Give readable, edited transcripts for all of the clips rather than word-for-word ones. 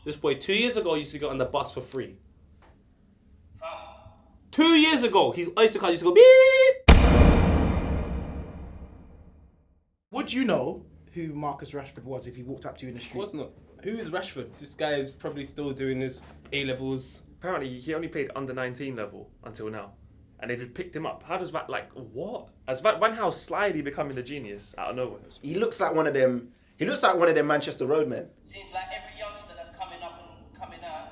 This boy 2 years ago used to go on the bus for free. Fam. 2 years ago, his Oyster card used to go beep. Would you know who Marcus Rashford was if he walked up to you in the Of street? course not. Who is Rashford? This guy is probably still doing his A-levels. Apparently, he only played under 19 level until now. And they just picked him up. How does that, what? Has Van Gaal slyly becoming the genius out of nowhere? He looks like one of them. He looks like one of them Manchester Road men. Seems like every youngster that's coming up and coming out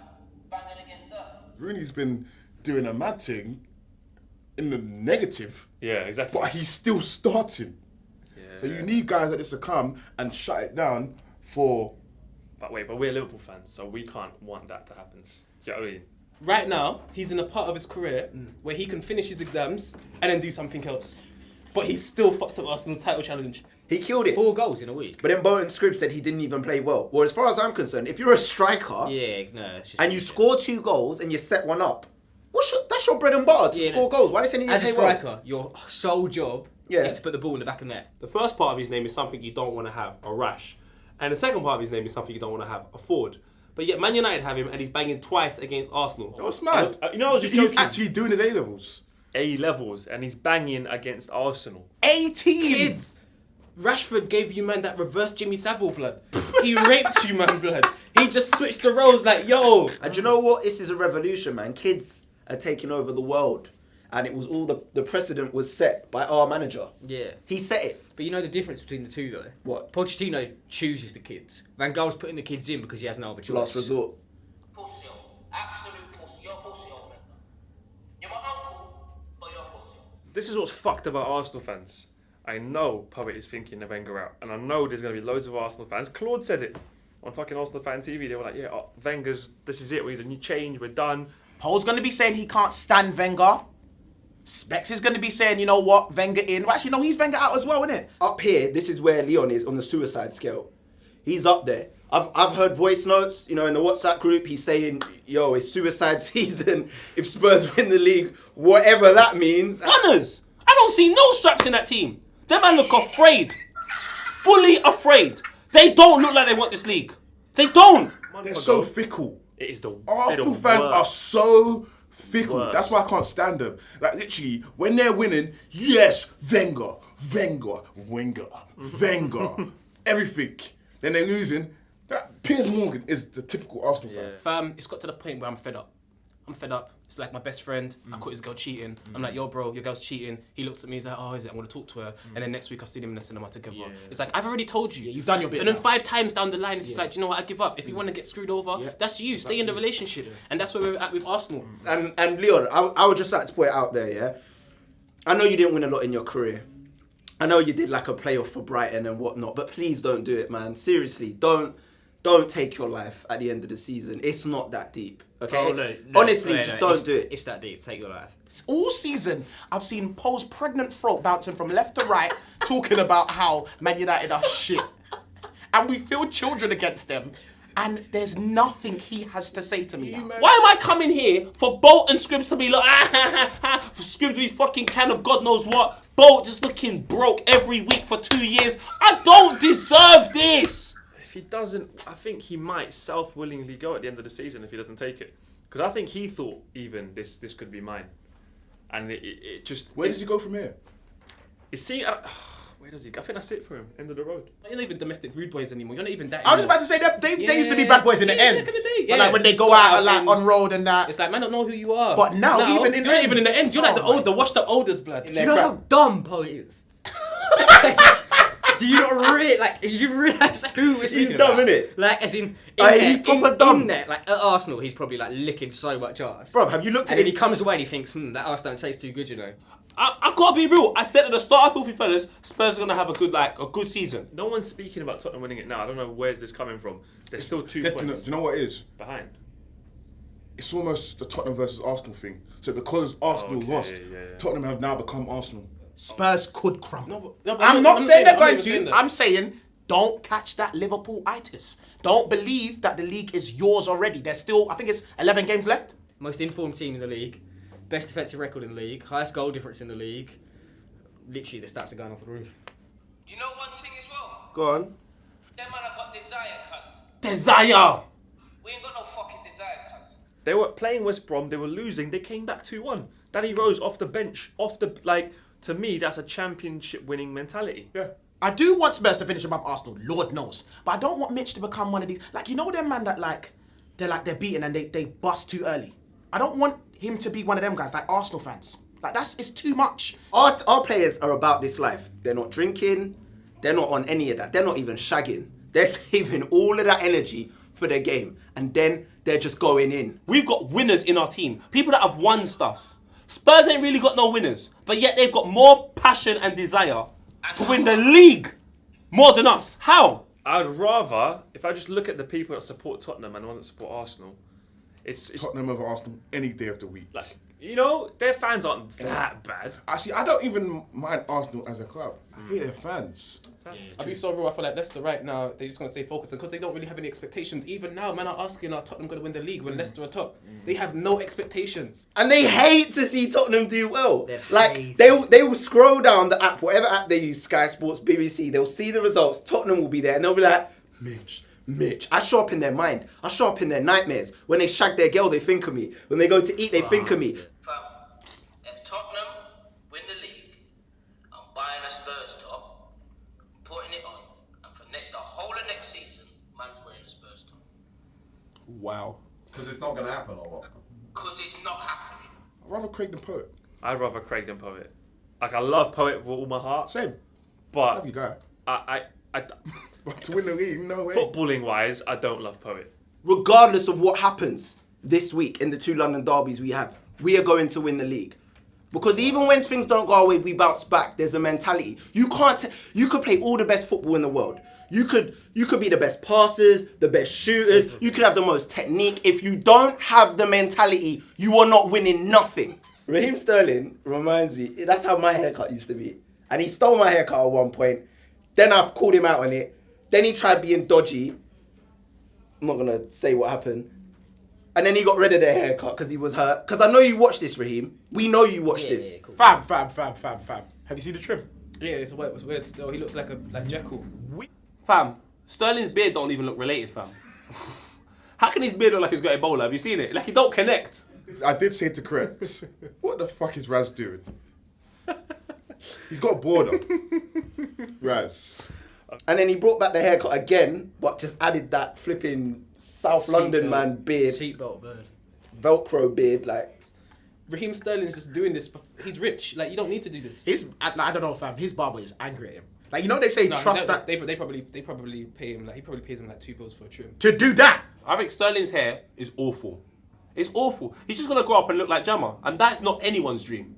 banging against us. Rooney's been doing a mad thing in the negative, Yeah, exactly. but he's still starting. Yeah. So you need guys like this to come and shut it down for... But we're Liverpool fans, so we can't want that to happen. Do you know what I mean? Right now, he's in a part of his career where he can finish his exams and then do something else. But he's still fucked up Arsenal's title challenge. He killed it. 4 goals in a week. But then Bolton Scribb said he didn't even play well. Well, as far as I'm concerned, if you're a striker Yeah, no. It's just and you score 2 goals and you set one up, that's your bread and butter to score goals. Why are they saying you As a didn't play well? striker, your sole job Yeah. is to put the ball in the back of the net. The first part of his name is something you don't want to have, a rash. And the second part of his name is something you don't want to have, a Ford. But yet Man United have him and he's banging twice against Arsenal. That was mad. You know, I was just He's joking. actually doing his A-levels. A-levels, and he's banging against Arsenal. 18! Kids! Rashford gave you, man, that reverse Jimmy Savile blood. He raped you, man, blood. He just switched the roles like, yo. And you know what? This is a revolution, man. Kids are taking over the world. And it was all the precedent was set by our manager. Yeah. He set it. But you know the difference between the two, though? What? Pochettino chooses the kids. Van Gaal's putting the kids in because he has no other choice. Last resort. Pussy. Absolute pussy. You're a pussy, old man. You're my uncle, but you're a pussy. This is what's fucked about Arsenal fans. I know Poet is thinking the Wenger out, and I know there's going to be loads of Arsenal fans. Claude said it on fucking Arsenal fan TV. They were like, yeah, Wenger's, this is it, we need a new change, we're done. Paul's going to be saying he can't stand Wenger. Specs is going to be saying, you know what, Wenger in. Well, actually, no, he's Wenger out as well, isn't it? Up here, this is where Leon is on the suicide scale. He's up there. I've heard voice notes, in the WhatsApp group, he's saying, yo, it's suicide season. If Spurs win the league, whatever that means. Gunners! I don't see no straps in that team. Them man look afraid. Fully afraid. They don't look like they want this league. They don't. They're so fickle. It is the Arsenal fans are so fickle. Worst. That's why I can't stand them. Like literally, when they're winning, yes, Wenger, everything. Then they're losing. That Piers Morgan is the typical Arsenal fan. Fam, it's got to the point where I'm fed up. It's like my best friend. I caught his girl cheating. I'm like, yo, bro, your girl's cheating. He looks at me, he's like, oh, is it? I'm going to talk to her. And then next week I see them in the cinema together. It's like, I've already told you. you've done your bit And then now. 5 times down the line, it's just like, you know what, I give up. If you want to get screwed over, that's you. Stay in the relationship. And that's where we're at with Arsenal. And Leon, I would just like to put it out there, yeah? I know you didn't win a lot in your career. I know you did like a playoff for Brighton and whatnot, but please don't do it, man. Seriously, don't take your life at the end of the season. It's not that deep, okay? Oh, no, Honestly, just don't do it. It's that deep. Take your life. All season, I've seen Paul's pregnant throat bouncing from left to right, talking about how Man United are shit. And we feel children against them. And there's nothing he has to say to me now. Why am I coming here for Bolt and Scribs to be like, for Scribs with his fucking can of God knows what? Bolt just looking broke every week for 2 years. I don't deserve this. If he doesn't, I think he might self-willingly go at the end of the season if he doesn't take it. Because I think he thought even this could be mine. And it just... Where does he go from here? You see, where does he go? I think that's it for him. End of the road. You're not even domestic rude boys anymore. You're not even that I was just anymore. about to say that they used to be bad boys in the Yeah, end. back in the day, But yeah. like when they go Go out out like ends. on road and that. It's like, man, don't know who you are. But now, even in you're not even ends. in the end. You're like Oh the washed up olders blood. Do you know how dumb Poet is? Do you not do you realise who we're speaking dumb, about? innit? Like, as in He's proper dumb. in there, like at Arsenal, he's probably like licking so much arse. Bro, have you looked And at then he it? comes away and he thinks, that arse don't taste too good, you know. I gotta be real. I said at the start of Filthy Fellas, Spurs are gonna have a good season. No one's speaking about Tottenham winning it now. I don't know where's this coming from. There's still 2 Do points you know what it is? behind. It's almost the Tottenham versus Arsenal thing. So because Arsenal Okay, lost, yeah. Tottenham have now become Arsenal. Spurs could crumble. No, but I'm not saying they're going saying to. that. I'm saying don't catch that Liverpool-itis. Don't believe that the league is yours already. There's still, I think it's 11 games left. Most informed team in the league, best defensive record in the league, highest goal difference in the league. Literally, the stats are going off the roof. You know one thing as well? Go on. Them man have got desire, cuz. Desire. We ain't got no fucking desire, cuz. They were playing West Brom. They were losing. They came back 2-1. Danny Rose off the bench, to me, that's a championship winning mentality. Yeah. I do want Spurs to finish above Arsenal, Lord knows. But I don't want Mitch to become one of these, like, you know them man that they're beaten and they bust too early. I don't want him to be one of them guys, like Arsenal fans. Like it's too much. Our players are about this life. They're not drinking. They're not on any of that. They're not even shagging. They're saving all of that energy for their game. And then they're just going in. We've got winners in our team. People that have won stuff. Spurs ain't really got no winners. But yet they've got more passion and desire to win the league more than us. How? I'd rather, if I just look at the people that support Tottenham and the ones that support Arsenal, it's Tottenham over Arsenal any day of the week. like, you know, their fans aren't that bad. Actually, I don't even mind Arsenal as a club. I hate their fans. I'd be so real. I feel like Leicester right now, they're just going to stay focused because they don't really have any expectations. Even now, man are asking, are Tottenham going to win the league when Leicester are top? They have no expectations. And they hate to see Tottenham do well. They're Like, crazy. they will scroll down the app, whatever app they use, Sky Sports, BBC, they'll see the results, Tottenham will be there, and they'll be like, Mitch. I show up in their mind. I show up in their nightmares. When they shag their girl, they think of me. When they go to eat, they think of me. Fam, if Tottenham win the league, I'm buying a Spurs top, putting it on, and for the whole of next season, man's wearing a Spurs top. Wow. Because it's not going to happen, or what? Because it's not happening. I'd rather Craig than Poet. I'd rather Craig than Poet. Like, I love Poet with all my heart, Same. but Love you, guy. I But to win the league, no way. footballing wise, I don't love Poet. Regardless of what happens this week in the 2 London derbies we have, we are going to win the league. Because even when things don't go our way, we bounce back. There's a mentality. You could play all the best football in the world. You could be the best passers, the best shooters. You could have the most technique. If you don't have the mentality, you are not winning nothing. Raheem Sterling reminds me, that's how my haircut used to be. And he stole my haircut at one point. Then I called him out on it. Then he tried being dodgy. I'm not going to say what happened. And then he got rid of their haircut because he was hurt. Because I know you watched this, Raheem. We know you watched this. Yeah, cool. Fam. Have you seen the trim? Yeah, it's weird still. He looks like Jekyll. Fam, Sterling's beard don't even look related, fam. How can his beard look like he's got Ebola? Have you seen it? Like, he don't connect. I did say to correct. What the fuck is Raz doing? He's got a border. Raz. And then he brought back the haircut again, but just added that flipping South London man beard, Seatbelt bird. Velcro beard, like. Raheem Sterling's just doing this. He's rich. Like, you don't need to do this. I don't know, fam. His barber is angry at him. Like, you know they say trust that They probably pay him, like, he probably pays him like £2 for a trim. to do that. I think Sterling's hair is awful. It's awful. He's just going to grow up and look like Jammer. And that's not anyone's dream.